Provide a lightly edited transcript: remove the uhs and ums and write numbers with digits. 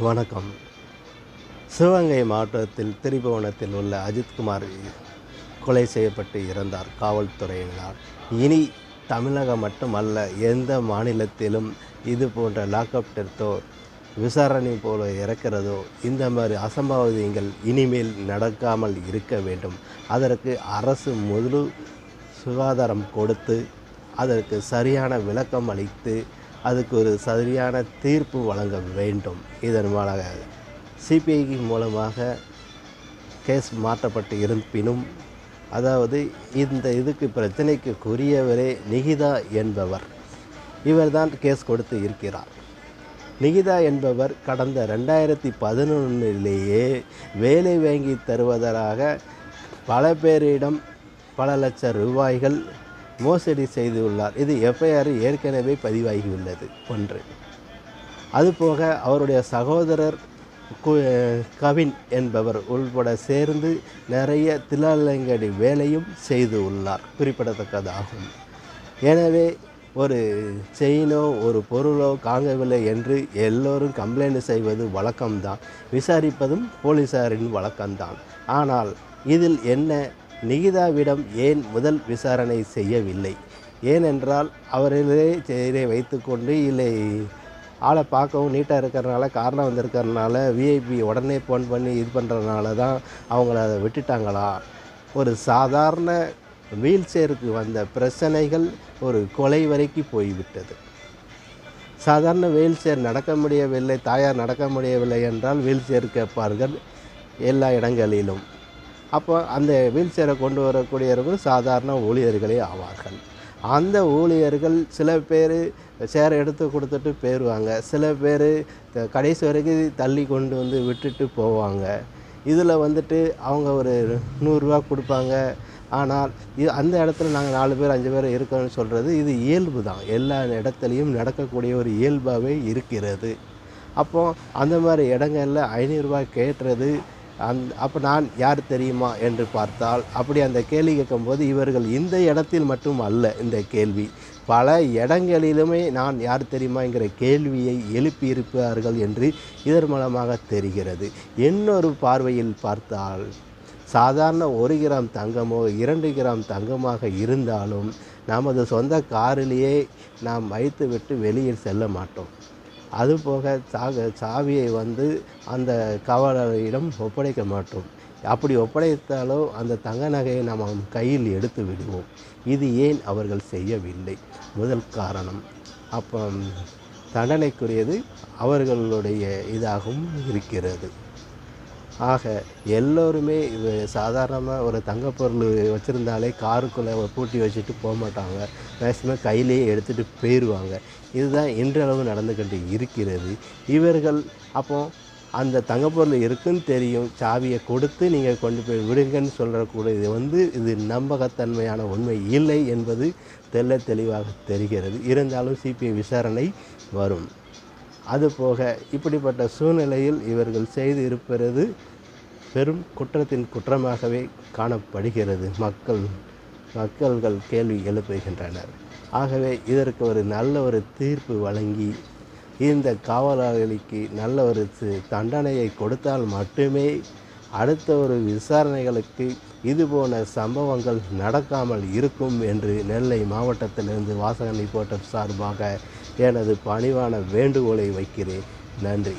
வணக்கம். சிவகங்கை மாவட்டத்தில் திரிபுவனத்தில் உள்ள அஜித்குமார் கொலை செய்யப்பட்டு இறந்தார் காவல்துறையினர். இனி தமிழகம் மட்டுமல்ல, எந்த மாநிலத்திலும் இது போன்ற லாக்அப் டெத்தோ விசாரணை போல இறக்கிறதோ இந்த மாதிரி அசம்பாவிதங்கள் இனிமேல் நடக்காமல் இருக்க வேண்டும். அதற்கு அரசு முழு சுகாதாரம் கொடுத்து அதற்கு சரியான விளக்கம் அளித்து அதுக்கு ஒரு சரியான தீர்ப்பு வழங்க வேண்டும். இதன் மூலமாக சிபிஐ மூலமாக கேஸ் மாற்றப்பட்டு இருப்பினும், அதாவது இந்த இதுக்கு பிரச்சனைக்குரியவரே நிகிதா என்பவர், இவர்தான் கேஸ் கொடுத்து இருக்கிறார். நிகிதா என்பவர் கடந்த 2011 வேலை வாங்கி தருவதாக பல பேரிடம் பல லட்சம் ரூபாய்கள் மோசடி செய்துள்ளார். இது எஃப்ஐஆர் ஏற்கனவே பதிவாகியுள்ளது. ஒன்று. அதுபோக அவருடைய சகோதரர் கவின் என்பவர் உள்பட சேர்ந்து நிறைய தில்லாலங்கடி வேலையும் செய்து உள்ளார், குறிப்பிடத்தக்கதாகும். எனவே ஒரு செயினோ ஒரு பொருளோ காங்கவில்லை என்று எல்லோரும் கம்ப்ளைண்ட் செய்வது வழக்கம்தான், விசாரிப்பதும் போலீஸாரின் வழக்கம்தான். ஆனால் இதில் என்ன, நிகிதாவிடம் ஏன் முதல் விசாரணை செய்யவில்லை? ஏனென்றால் அவர்களே வைத்துக்கொண்டு இல்லை ஆளை பார்க்கவும் நீட்டாக இருக்கிறனால, காரணம் வந்திருக்கிறதுனால, விஐபி உடனே ஃபோன் பண்ணி இது பண்ணுறதுனால தான் அவங்கள அதை விட்டுட்டாங்களா? ஒரு சாதாரண வீல் சேருக்கு வந்த பிரச்சனைகள் ஒரு கொலை வரைக்கும் போய்விட்டது. சாதாரண வீல் சேர் நடக்க முடியவில்லை, தாயார் நடக்க முடியவில்லை என்றால் வீல் சேர் கேட்பார்கள் எல்லா இடங்களிலும். அப்போ அந்த வீல் சேரை கொண்டு வரக்கூடியவர்கள் சாதாரண ஊழியர்களே ஆவார்கள். அந்த ஊழியர்கள் சில பேர் சேரை எடுத்து கொடுத்துட்டு போயிடுவாங்க, சில பேர் கடைசி வரைக்கும் தள்ளி கொண்டு வந்து விட்டுட்டு போவாங்க. இதில் அவங்க ஒரு 100 ரூபா கொடுப்பாங்க. ஆனால் அந்த இடத்துல நாங்கள் 4 பேர் 5 பேர் இருக்கோன்னு சொல்கிறது இது இயல்பு தான், எல்லா இடத்துலையும் நடக்கக்கூடிய ஒரு இயல்பாகவே இருக்கிறது. அப்போது அந்த மாதிரி இடங்களில் 500 ரூபா கேட்டுறது அப்போ நான் யார் தெரியுமா என்று பார்த்தால், அப்படி அந்த கேள்வி கேட்கும்போது இவர்கள் இந்த இடத்தில் மட்டும் அல்ல, இந்த கேள்வி பல இடங்களிலுமே நான் யார் தெரியுமாங்கிற கேள்வியை எழுப்பியிருப்பார்கள் என்று இதன் மூலமாக தெரிகிறது. இன்னொரு பார்வையில் பார்த்தால், சாதாரண 1 கிராம் தங்கமோ 2 கிராம் தங்கமாக இருந்தாலும் நமது சொந்த காரிலேயே நாம் வைத்துவிட்டு வெளியில் செல்ல மாட்டோம். அதுபோக சாவியை அந்த காவலரிடம் ஒப்படைக்க மாட்டோம். அப்படி ஒப்படைத்தாலோ அந்த தங்க நகையை நாம் கையில் எடுத்து விடுவோம். இது ஏன் அவர்கள் செய்யவில்லை? முதல் காரணம். அப்போ தண்டனைக்குரியது அவர்களுடைய இதாகவும் இருக்கிறது. ஆக எல்லோருமே சாதாரணமாக ஒரு தங்கப்பொருள் வச்சுருந்தாலே காருக்குள்ளே பூட்டி வச்சுட்டு போக மாட்டாங்க, மேக்ஸிமம் கையிலேயே எடுத்துகிட்டு போயிடுவாங்க. இதுதான் இன்றளவு நடந்துக்கிட்டு இருக்கிறது. இவர்கள் அப்போது அந்த தங்கப்பொருள் இருக்குன்னு தெரியும், சாவியை கொடுத்து நீங்கள் கொண்டு போய் விடுங்கன்னு சொல்கிறக்கூடியது இது நம்பகத்தன்மையான உண்மை இல்லை என்பது தெளிவாக தெரிகிறது. இருந்தாலும் சிபிஐ விசாரணை வரும். அதுபோக இப்படிப்பட்ட சூழ்நிலையில் இவர்கள் செய்து இருப்பது பெரும் குற்றத்தின் குற்றமாகவே காணப்படுகிறது. மக்கள்கள் கேள்வி எழுப்புகின்றனர். ஆகவே இதற்கு ஒரு நல்ல ஒரு தீர்ப்பு வழங்கி இந்த காவலாளிகளுக்கு நல்ல ஒரு தண்டனையை கொடுத்தால் மட்டுமே அடுத்த ஒரு விசாரணைகளுக்கு இதுபோன்ற சம்பவங்கள் நடக்காமல் இருக்கும் என்று நெல்லை மாவட்டத்திலிருந்து வாசகன் ரிப்போர்ட்டர் சார்பாக எனது பணிவான வேண்டுகோளை வைக்கிறேன். நன்றி.